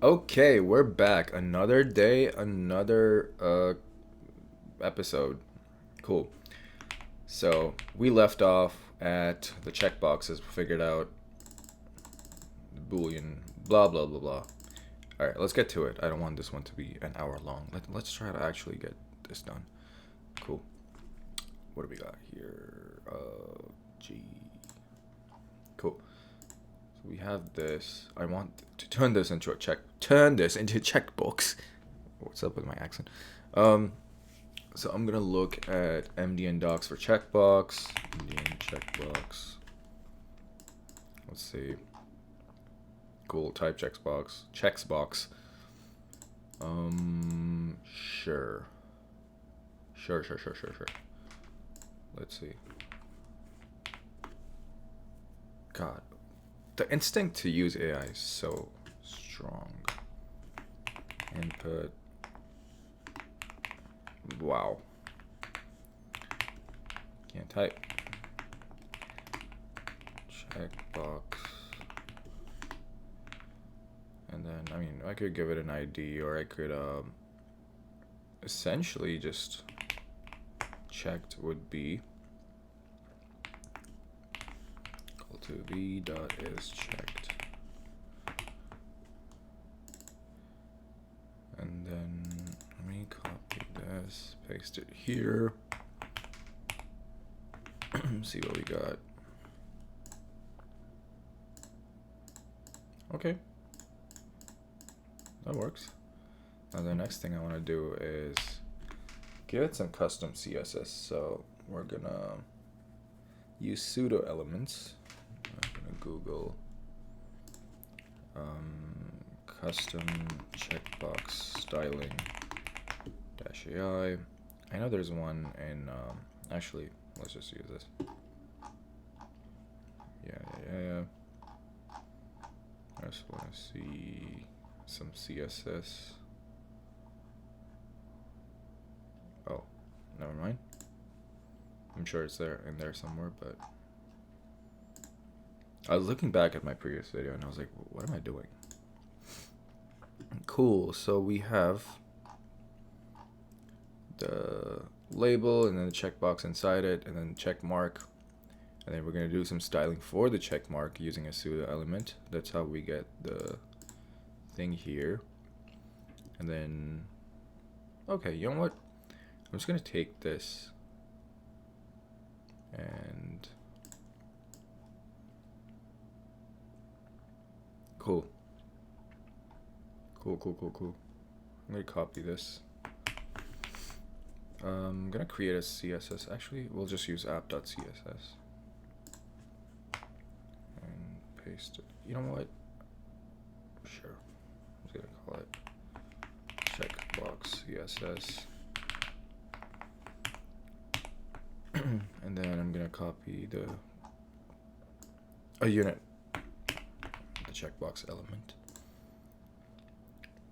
Okay, we're back. Another day, another episode. Cool. So we left off at the checkboxes. Figured out the boolean. Blah blah blah blah. All right, let's get to it. I don't want this one to be an hour long. Let's try to actually get this done. Cool. What do we got here? G. Cool. So we have this. I want to turn this into a check. Turn this into a checkbox. What's up with my accent? Um, So I'm gonna look at MDN docs for checkbox. MDN checkbox. Let's see. Cool. Type checkbox. Checksbox. Sure. Sure. Let's see. God, the instinct to use AI is so strong. Input. Wow. Can't type. Checkbox. And then, I could give it an ID, or I could, essentially just checked would be equal to v dot is checked. And then, let me copy this, paste it here. See what we got. Okay. That works. Now the next thing I want to do is give it some custom CSS. So we're gonna use pseudo elements. I'm gonna Google custom checkbox styling dash AI. I know there's one in actually let's just use this. Yeah. I just want to see some CSS. Oh, never mind. I'm sure it's there in there somewhere, but I was looking back at my previous video and I was like, what am I doing? Cool. So we have the label and then the checkbox inside it and then check mark. And then we're going to do some styling for the check mark using a pseudo element. That's how we get the thing here. And then, okay, you know what? I'm just going to take this and cool. I'm going to copy this. I'm going to create a CSS. Actually, we'll just use app.css. And paste it. You know what? Sure. I'm just going to call it checkbox CSS. And then I'm going to copy a unit, the checkbox element.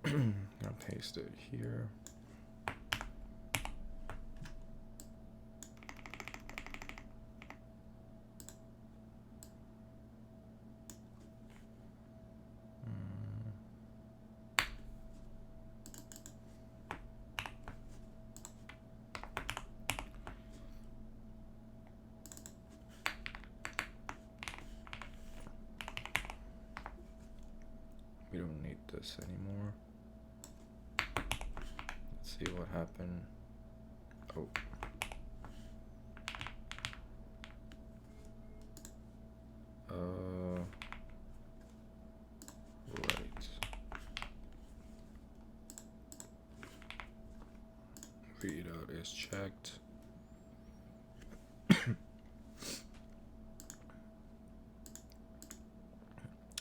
I'm going to paste it here. We don't need this anymore. Let's see what happened. Oh. Right. Read out is checked.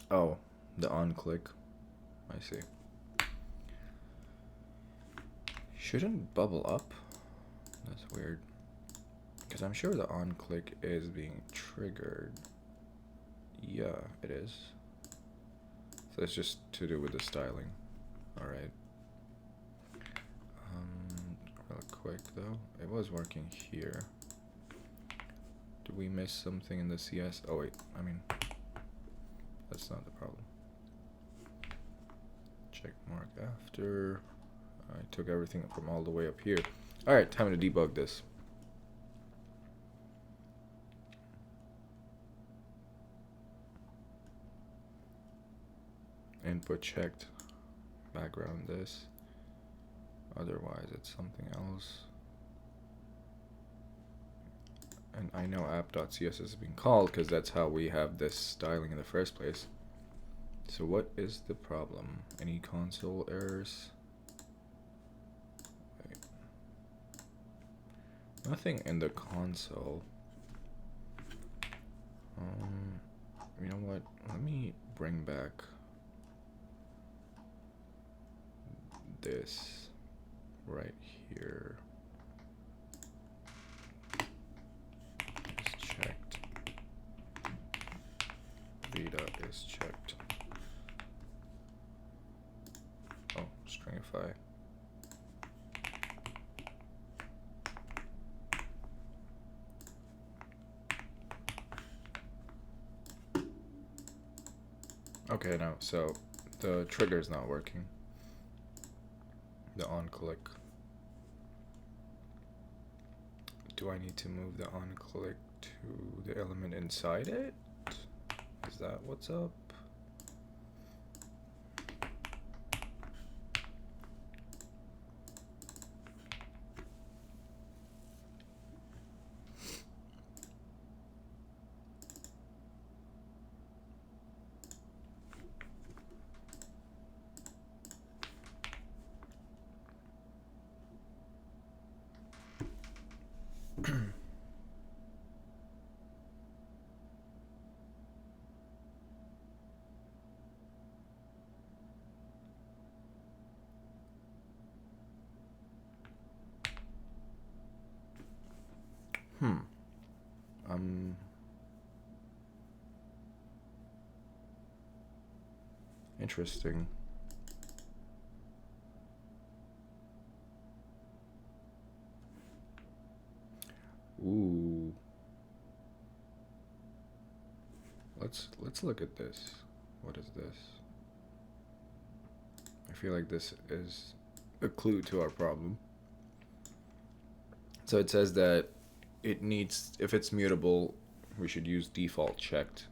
Oh, the on click. I see. Shouldn't bubble up? That's weird. Because I'm sure the on click is being triggered. Yeah, it is. So it's just to do with the styling. Alright. Real quick though. It was working here. Did we miss something in the CS? Oh wait, that's not the problem. check mark after. I took everything from all the way up here. Alright, time to debug this. Input checked, background this, otherwise it's something else. And I know app.cs has been called because that's how we have this styling in the first place. So what is the problem? Any console errors? Wait. Nothing in the console. You know what? Let me bring back this right here. Is checked. Vita is checked. Oh, stringify. Okay, now, so the trigger is not working. The on click. Do I need to move the on click to the element inside it? Is that what's up? Interesting. Ooh. Let's look at this. What is this? I feel like this is a clue to our problem. So it says that it needs, if it's mutable, we should use default checked.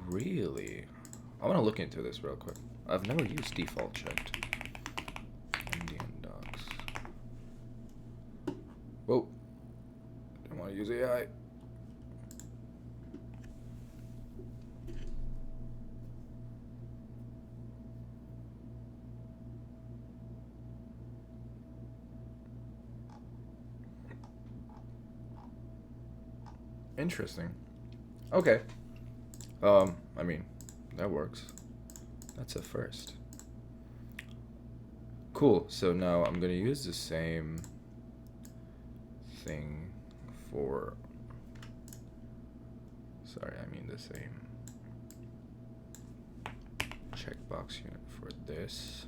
Really? I want to look into this real quick. I've never used default checked. Indian docs. Whoa. Don't want to use AI. Interesting. Okay. I mean, that works. That's a first. Cool. So now I'm gonna use the same thing for. Sorry, I mean the same checkbox unit for this.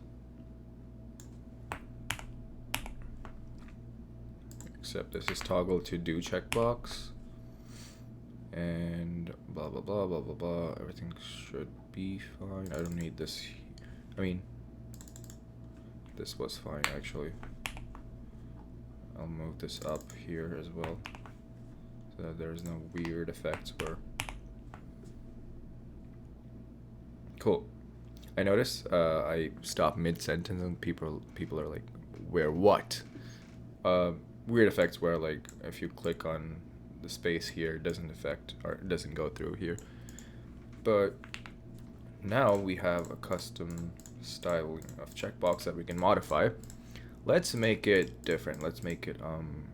Except this is toggle to do checkbox. And blah blah blah blah blah blah. Everything should be fine. I don't need this. I mean, this was fine actually. I'll move this up here as well, so that there's no weird effects where. Cool. I noticed I stop mid sentence and people are like, where what? Weird effects where like if you click on the space here, it doesn't affect or it doesn't go through here. But now we have a custom styling of checkbox that we can modify. Let's make it different. Let's make it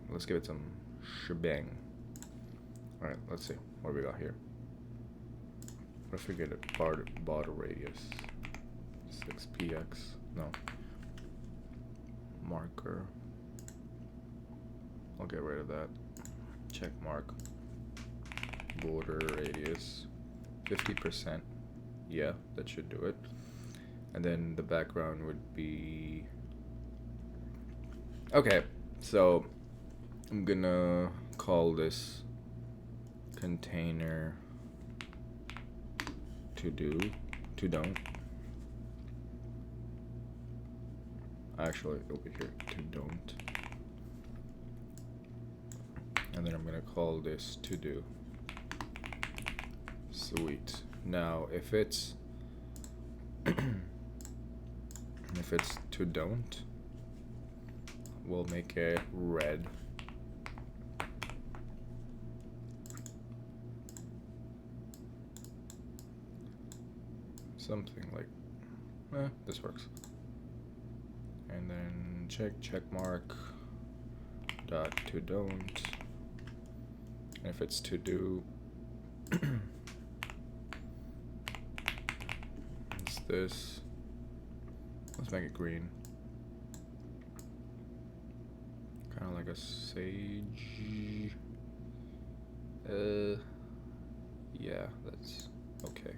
let's give it some shebang. All right, let's see what we got here. What if we get a border radius 6px? No. Marker. I'll get rid of that. Check mark. Border radius 50%. Yeah, that should do it. And then the background would be. Okay, so I'm gonna call this container to do, to don't. Actually, over here, to don't. And then I'm gonna call this to do. Sweet. Now, if it's if it's to don't, we'll make it red. Something like, this works. And then check mark dot to don't. And if it's to do, it's this. Let's make it green. Kind of like a sage. Yeah, that's okay.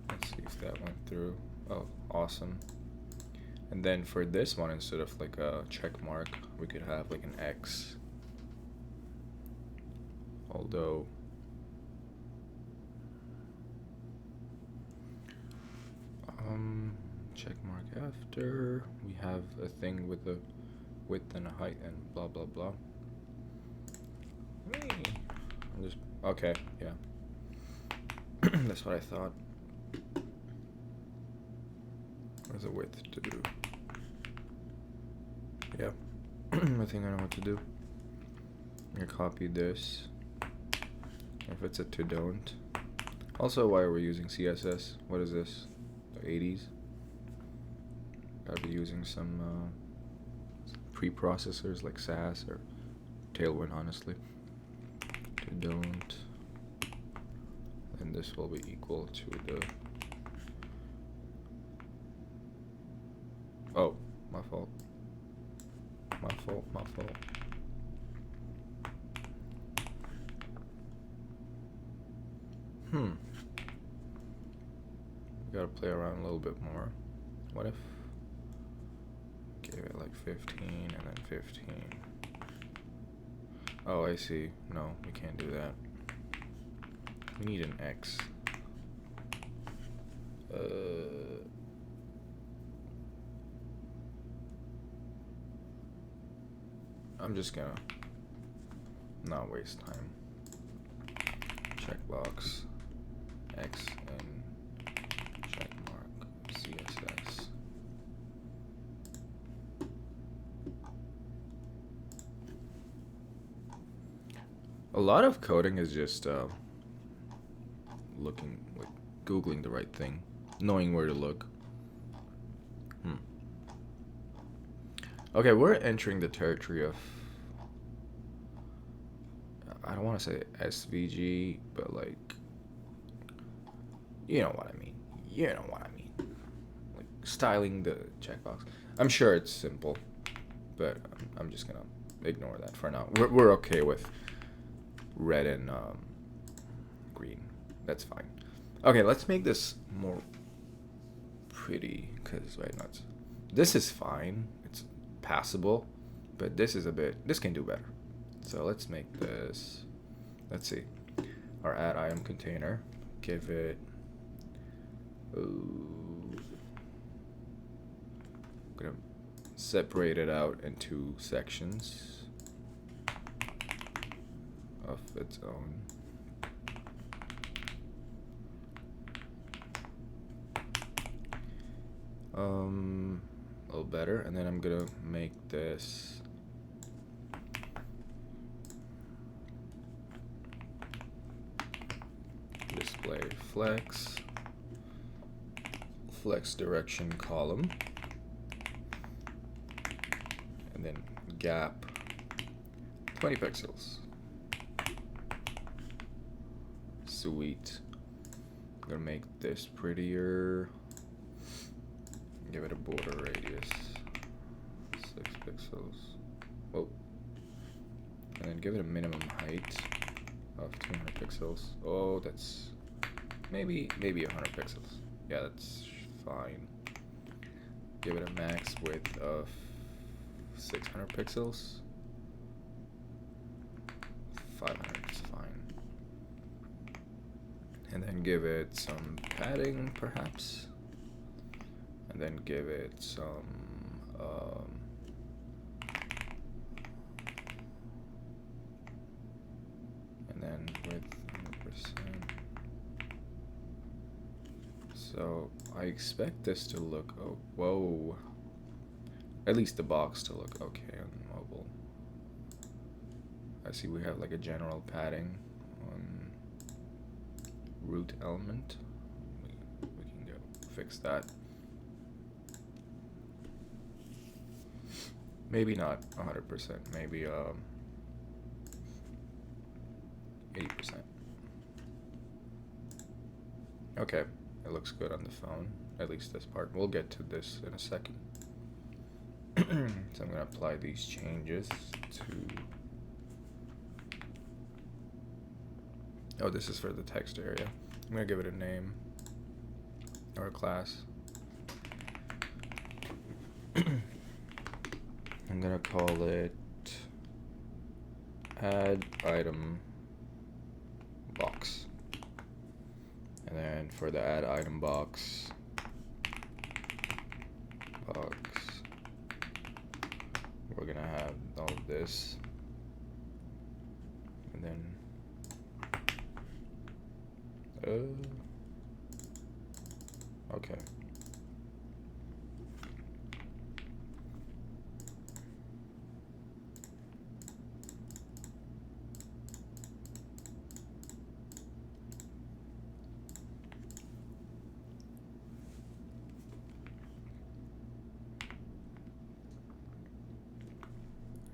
Let's see if that went through. Oh, awesome. And then for this one, instead of like a check mark, we could have like an X. Although check mark after we have a thing with the width and a height and blah blah blah. I'm just okay, yeah. That's what I thought. What's the width to do? Yeah. I think I know what to do. I'm gonna copy this. If it's a to don't. Also, why are we using CSS? What is this? The 80s? Gotta be using some preprocessors like SAS or Tailwind, honestly. To don't. And this will be equal to the. Oh, my fault. My fault. We gotta play around a little bit more. What if gave it like 15 and then 15? Oh, I see. No, we can't do that. We need an X. I'm just gonna not waste time. Checkbox X and checkmark CSS. A lot of coding is just looking, like Googling the right thing, knowing where to look. Okay, we're entering the territory of, I don't want to say SVG, but like, you know what I mean. Like styling the checkbox. I'm sure it's simple, but I'm just gonna ignore that for now. We're okay with red and green. That's fine. Okay, let's make this more pretty, because right now this is fine. It's passable, but this can do better. So let's make this, let's see, our add item container, give it, I'm gonna separate it out into sections of its own. A little better, and then I'm gonna make this display flex direction column, and then gap 20 pixels. Sweet. I'm gonna make this prettier. Give it a border radius 6 pixels. Whoa. And then give it a minimum height of 200 pixels. Oh, that's maybe 100 pixels. Yeah, that's fine. Give it a max width of 600 pixels. 500 is fine. And then give it some padding, perhaps. And then give it some and then width 100%. So I expect this to look, oh, whoa, at least the box to look okay on mobile. I see we have like a general padding on root element. We can go fix that. Maybe not 100%, maybe 80%. Okay, it looks good on the phone, at least this part. We'll get to this in a second. So I'm gonna apply these changes to, oh, this is for the text area. I'm gonna give it a name or a class. I'm gonna call it add item box. And then for the add item box, we're gonna have all of this. And then okay.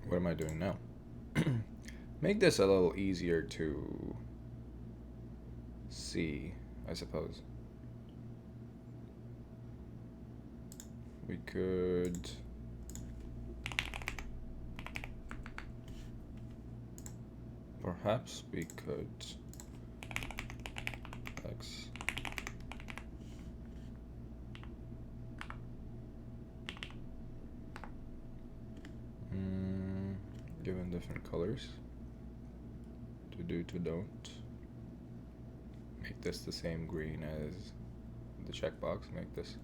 What am I doing now? Make this a little easier to see, I suppose. We could perhaps we could X given different colors to do to don't. Make this the same green as the checkbox. Make this,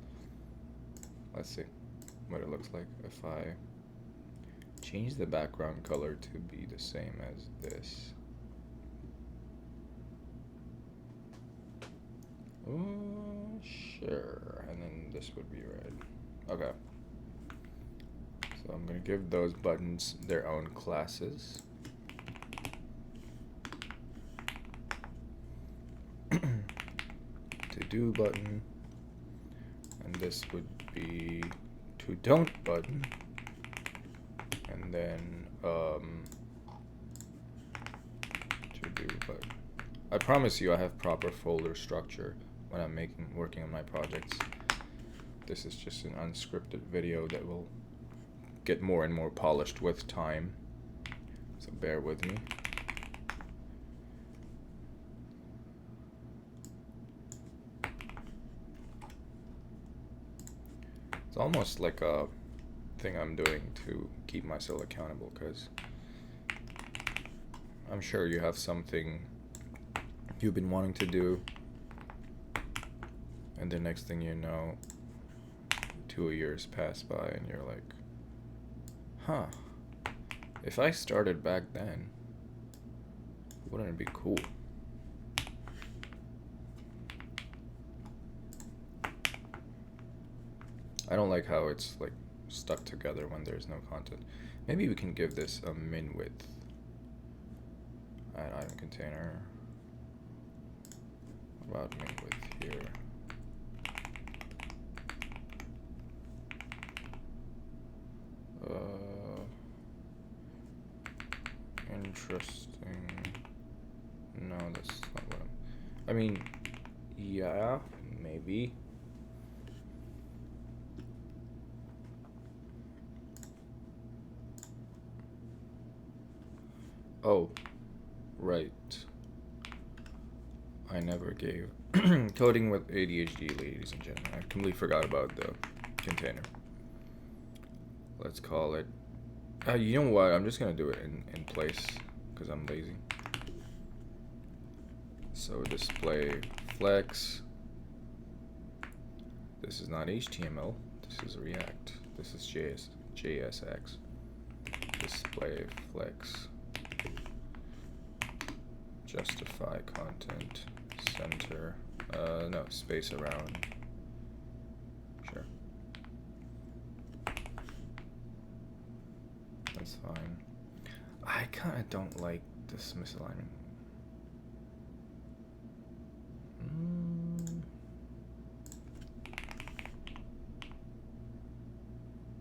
let's see what it looks like if I change the background color to be the same as this. Oh, sure. And then this would be red. Okay. So I'm going to give those buttons their own classes. To do button. And this would be to don't button. And then to do button. I promise you I have proper folder structure when I'm working on my projects. This is just an unscripted video that will get more and more polished with time, so bear with me. It's almost like a thing I'm doing to keep myself accountable, because I'm sure you have something you've been wanting to do, and the next thing you know, 2 years pass by and you're like, huh, if I started back then, wouldn't it be cool? I don't like how it's like stuck together when there's no content. Maybe we can give this a min width. Add item container. What about min width here? Interesting. No, that's not what I mean, yeah, maybe. Oh, right. I never gave coding with ADHD, ladies and gentlemen. I completely forgot about the container. Let's call it. You know what? I'm just gonna do it in place because I'm lazy. So display flex. This is not HTML. This is React. This is JSX. Display flex. Justify content. Center. No, space around. Sure. That's fine. I kind of don't like this misalignment.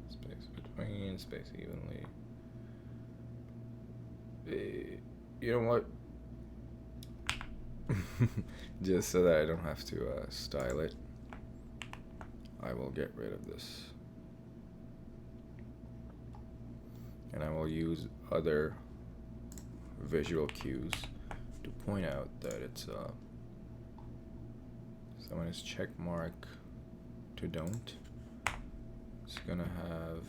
Space between, space evenly. You know what? Just so that I don't have to style it, I will get rid of this. And I will use other visual cues to point out that it's someone is check mark to don't. It's gonna have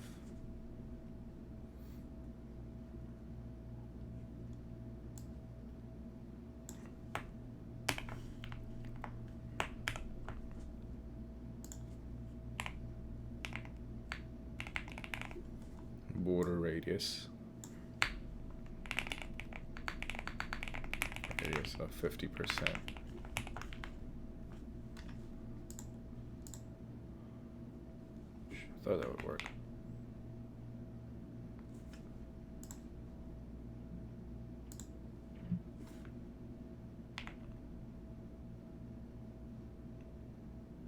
border radius of 50%. I thought that would work.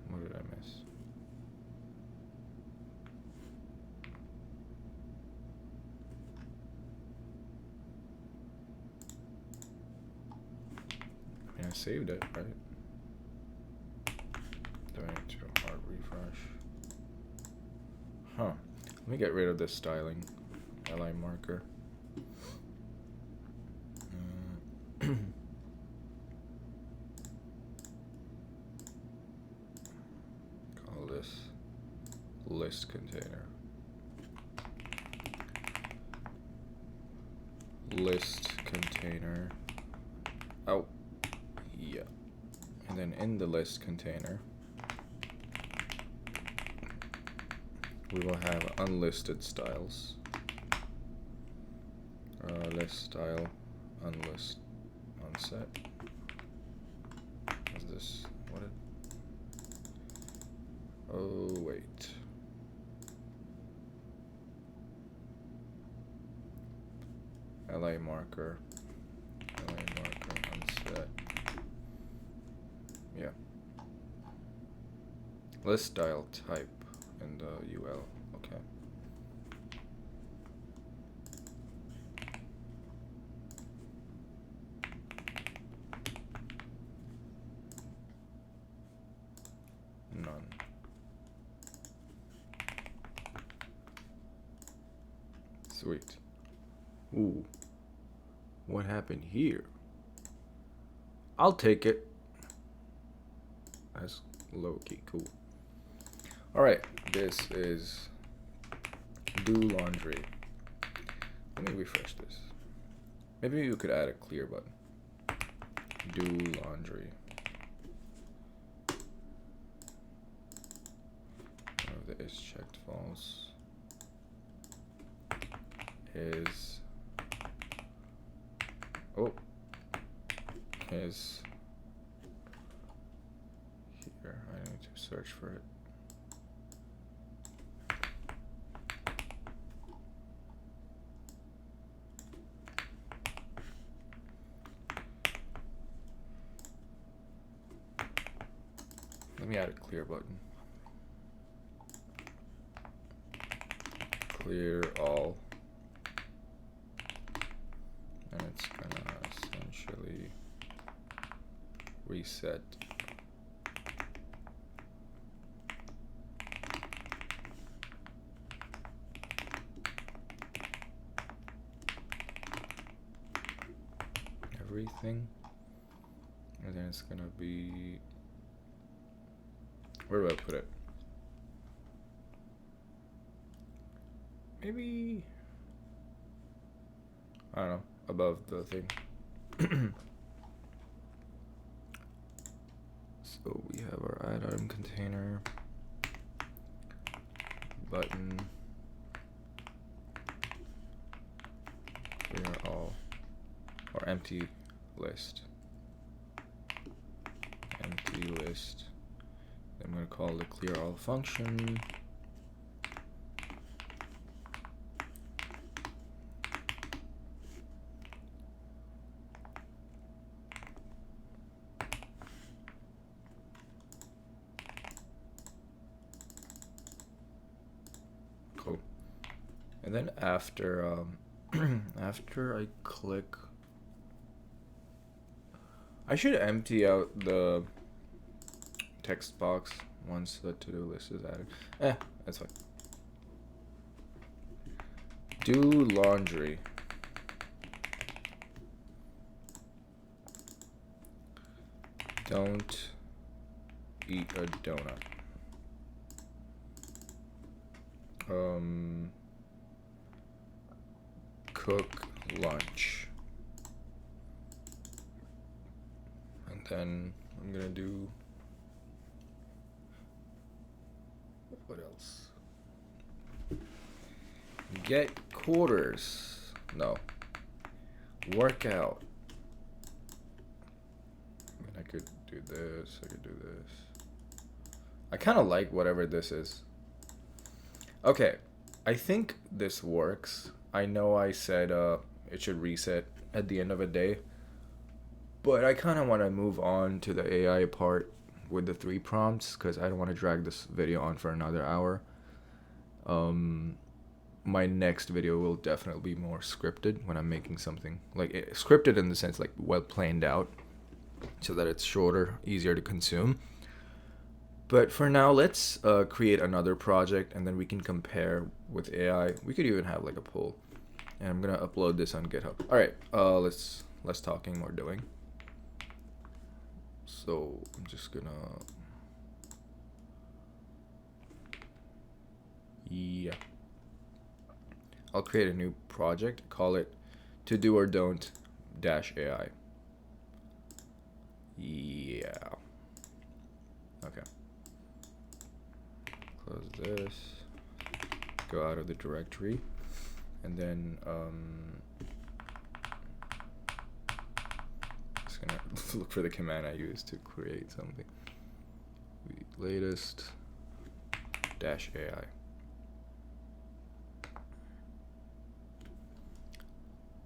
What did I miss? I saved it, right? Do I need to hard refresh? Huh. Let me get rid of this styling li marker. Call this list container. List container. Oh. Yeah. And then in the list container, we will have unlisted styles. List style, unlist, unset. Is this what it? Oh wait. li marker, unset. Yeah. List style type in the UL. Okay. None. Sweet. Ooh. What happened here? I'll take it. That's low-key cool. Alright, this is do laundry. Let me refresh this. Maybe you could add a clear button. Do laundry. Oh, the is checked false. Is here. I need to search for it. Let me add a clear button. Clear all. And it's gonna essentially reset everything. And then it's gonna be, where do I put it? Maybe, I don't know, above the thing. So we have our add item container, button, clear all, or empty list. Empty list. I'm going to call the clear all function. Cool. And then after after I click, I should empty out the text box once the to-do list is added. That's fine. Do laundry. Don't eat a donut. Cook lunch. And then I'm gonna do, what else? Get quarters. No. Workout. I mean, I could do this. I could do this. I kind of like whatever this is. Okay. I think this works. I know I said it should reset at the end of a day. But I kind of want to move on to the AI part with the 3 prompts because I don't want to drag this video on for another hour. My next video will definitely be more scripted when I'm making something. Like, scripted in the sense, like, well planned out so that it's shorter, easier to consume. But for now, let's create another project and then we can compare with AI. We could even have, like, a poll. And I'm going to upload this on GitHub. All right, less talking, more doing. So I'm just gonna, I'll create a new project, call it to do or don't dash AI. Yeah. Okay. Close this, go out of the directory, and then gonna look for the command I used to create something. Latest dash AI.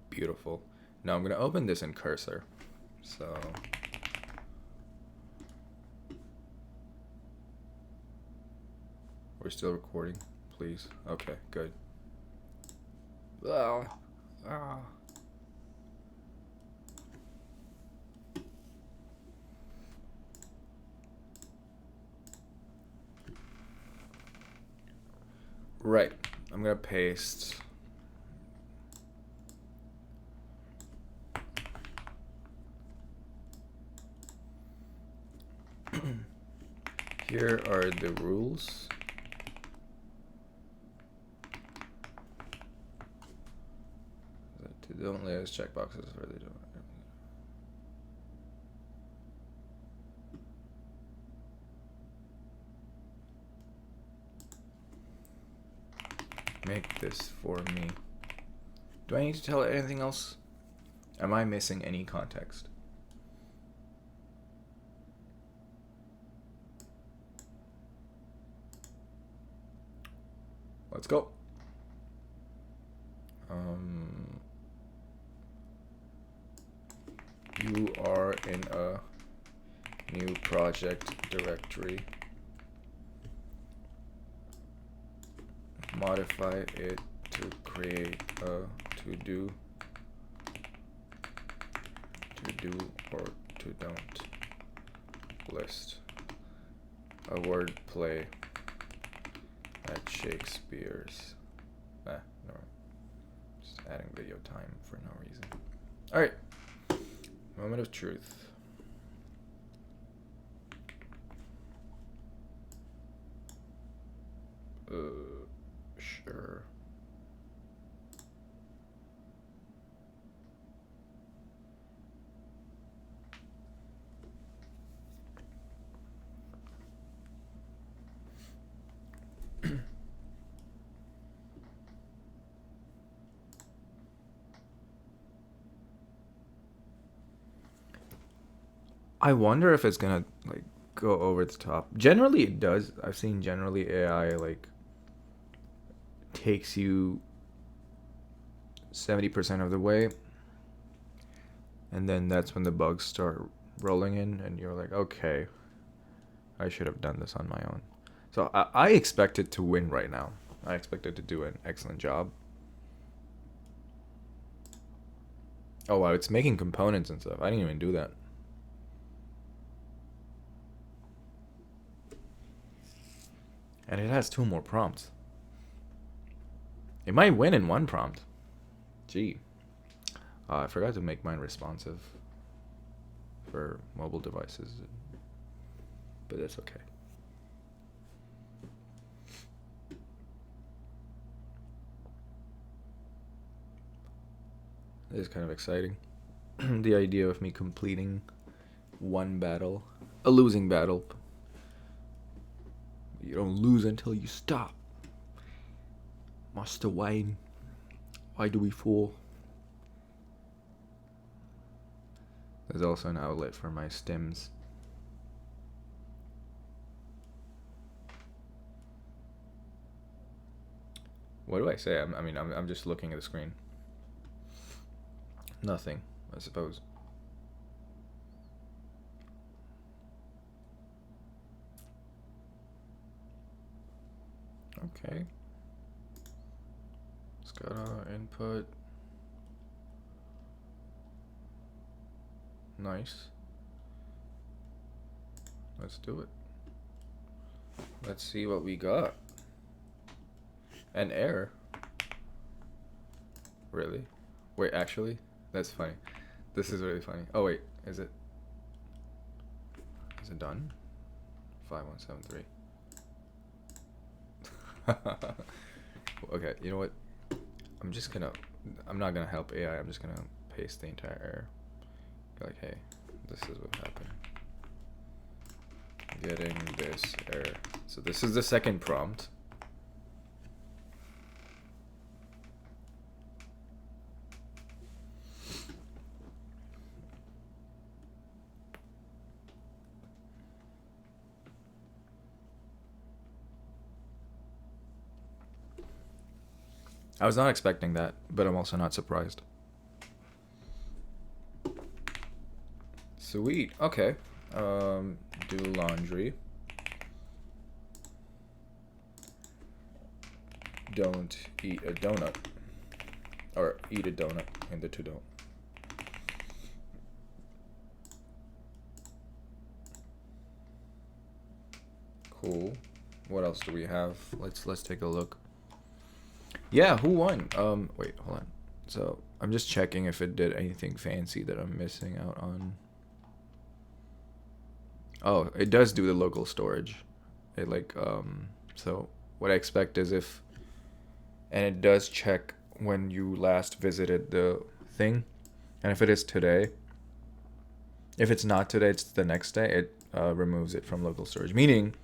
Beautiful. Now I'm gonna open this in Cursor. So we're still recording, please. Okay, good. Right, I'm gonna paste here are the rules. Don't let us checkboxes where they don't. Make this for me. Do I need to tell it anything else? Am I missing any context? Let's go. You are in a new project directory. Modify it to create a to-do or to don't list. A word play at Shakespeare's. No. Just adding video time for no reason. Alright. Moment of truth. Sure. I wonder if it's gonna like go over the top. Generally, it does. I've seen generally AI like takes you 70% of the way, and then that's when the bugs start rolling in, and you're like, okay, I should have done this on my own. So I expect it to win right now. I expect it to do an excellent job. Oh wow, it's making components and stuff. I didn't even do that. And it has 2 more prompts. It might win in 1 prompt. Gee. I forgot to make mine responsive for mobile devices. But that's okay. It is kind of exciting. The idea of me completing 1 battle. A losing battle. You don't lose until you stop. Master Wayne. Why do we fall? There's also an outlet for my stems. What do I say? I'm just looking at the screen. Nothing, I suppose. Okay. SCADA input. Nice. Let's do it. Let's see what we got. An error. Really? Wait, actually? That's funny. This is really funny. Oh wait, is it done? 5173. Okay, you know what? I'm not gonna help AI. I'm just gonna paste the entire error. Be like, hey, this is what happened. Getting this error. So this is the second prompt. I was not expecting that, but I'm also not surprised. Sweet. Okay. Do laundry. Don't eat a donut. Or eat a donut in the to don't. Cool. What else do we have? Let's take a look. Yeah, who won? Wait, hold on. So I'm just checking if it did anything fancy that I'm missing out on. Oh, it does do the local storage. It so what I expect is and it does check when you last visited the thing, and if it is today, if it's not today, it's the next day, it removes it from local storage, meaning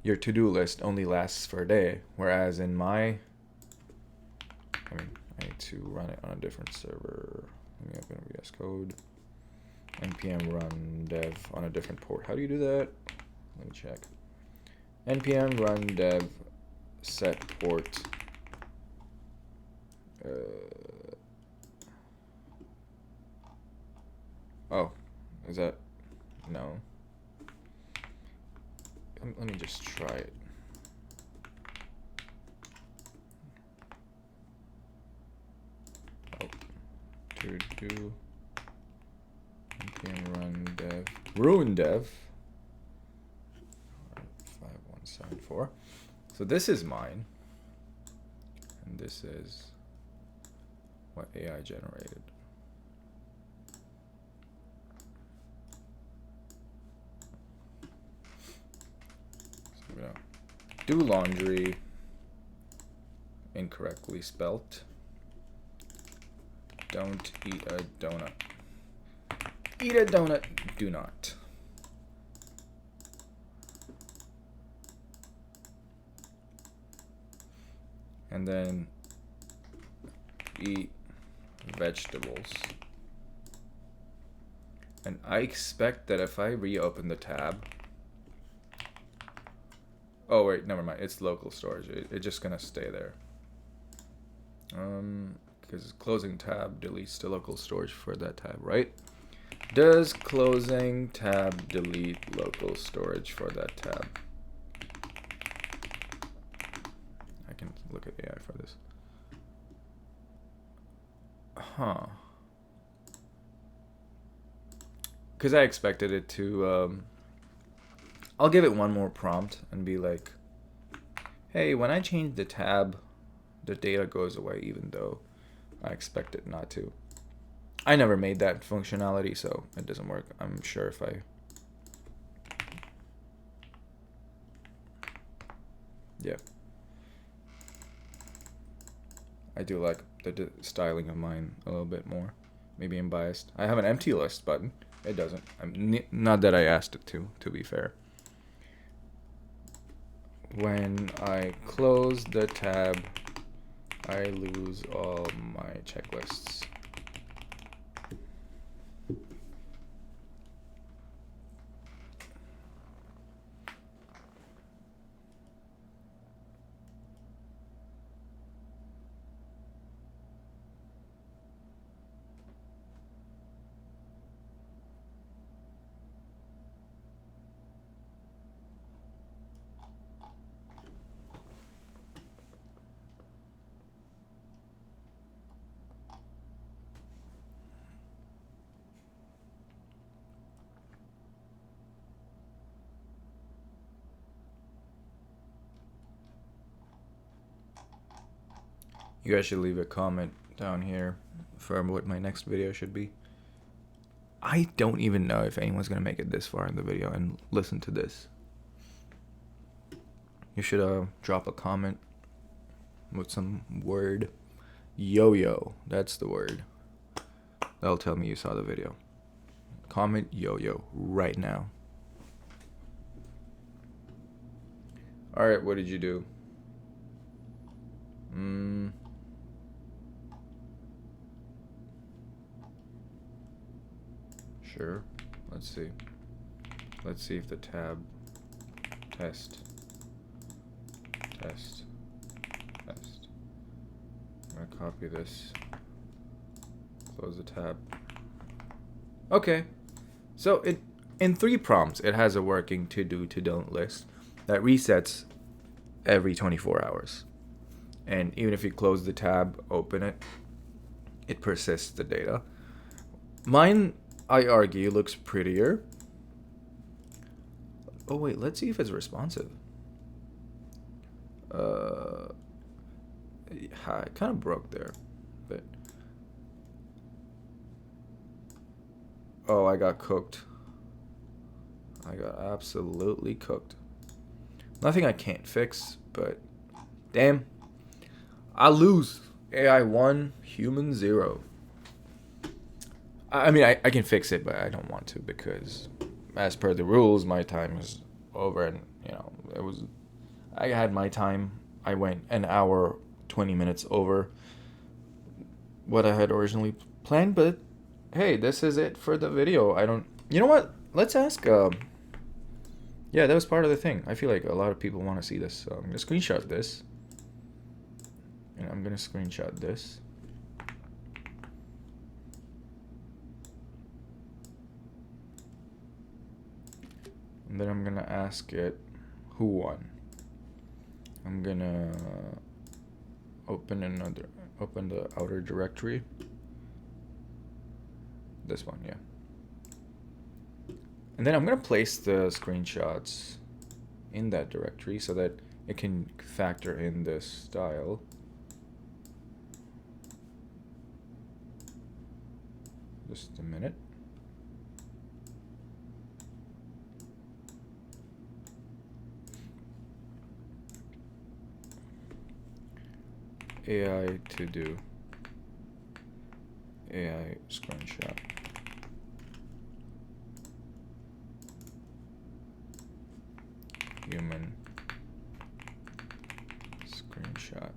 your to-do list only lasts for a day, whereas in I need to run it on a different server. Let me open VS Code. npm run dev on a different port. How do you do that? Let me check. npm run dev set port. Oh, is that? No. Let me just try it. Oh, to do npm run dev ruin dev 5174. So this is mine, and this is what AI generated. So we're gonna do laundry, incorrectly spelt. Don't eat a donut. Eat a donut, do not. And then eat vegetables. And I expect that if I reopen the tab, oh wait, never mind. It's local storage. It's just gonna stay there. Because closing tab deletes the local storage for that tab, right? Does closing tab delete local storage for that tab? I can look at AI for this. Huh. Because I expected it to, I'll give it one more prompt and be like, hey, when I change the tab, the data goes away even though I expect it not to. I never made that functionality, so it doesn't work. I'm sure if I... Yeah. I do like the styling of mine a little bit more. Maybe I'm biased. I have an empty list button. It doesn't. Not that I asked it to be fair. When I close the tab, I lose all my checklists. You guys should leave a comment down here for what my next video should be. I don't even know if anyone's going to make it this far in the video and listen to this. You should drop a comment with some word. Yo-yo, that's the word. That'll tell me you saw the video. Comment yo-yo right now. Alright, what did you do? Sure. Let's see. Let's see if the tab test. I'm gonna copy this. Close the tab. Okay. So in 3 prompts, it has a working to do to don't list that resets every 24 hours. And even if you close the tab, open it, it persists the data. Mine, I argue, looks prettier. Oh wait, let's see if it's responsive. It kind of broke there, but oh, I got cooked. I got absolutely cooked. Nothing I can't fix, but damn, I lose. AI 1, human 0. I mean, I can fix it, but I don't want to because, as per the rules, my time is over, and you know, I had my time. I went an hour, 20 minutes over what I had originally planned, but hey, this is it for the video. You know what? Let's ask, yeah, that was part of the thing. I feel like a lot of people want to see this, so I'm going to screenshot this. And I'm going to screenshot this. And then I'm going to ask it who won. I'm going to open the outer directory. This one, yeah. And then I'm going to place the screenshots in that directory so that it can factor in this style. Just a minute. AI to do. AI screenshot. Human screenshot.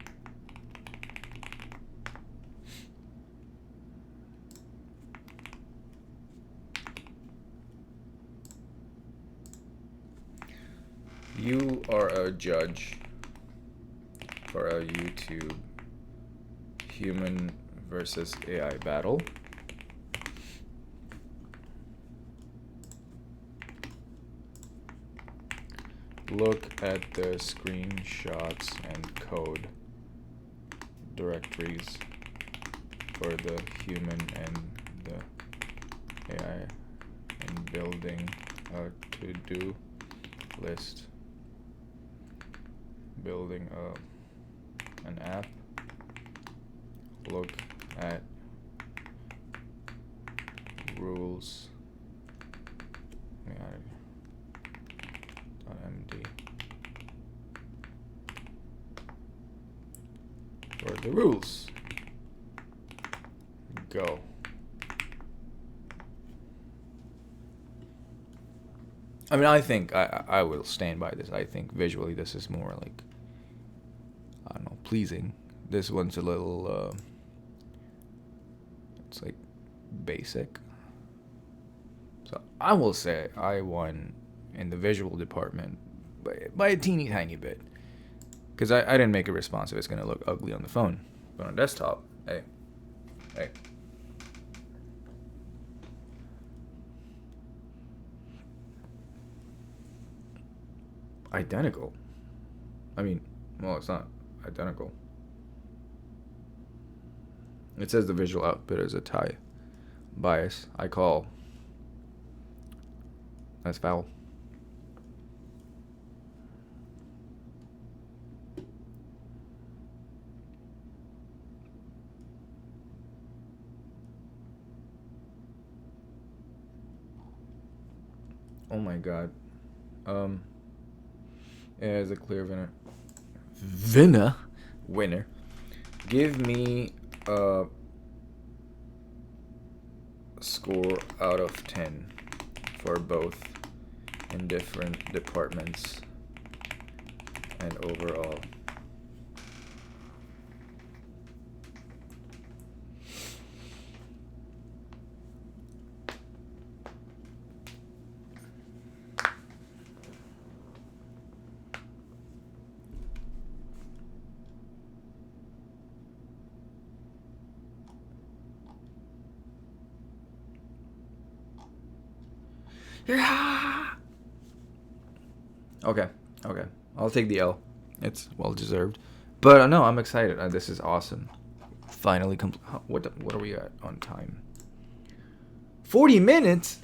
You are a judge for a YouTube human versus AI battle. Look at the screenshots and code directories for the human and the AI and building a to-do list. Building an app. Look at rules. .md for the rules. Go. I mean, I think I will stand by this. I think visually this is more like, I don't know, pleasing. This one's a little, it's like basic. So I will say I won in the visual department by a teeny tiny bit. Because I didn't make it responsive. It's going to look ugly on the phone. But on desktop, hey. Identical. I mean, well, it's not identical. It says the visual output is a tie bias. I call. That's foul. Oh my god. It has a clear winner. Give me a score out of 10 for both in different departments and overall. Yeah. Okay. I'll take the L. It's well deserved. But no, I'm excited. This is awesome. Finally complete. What are we at on time? 40 minutes?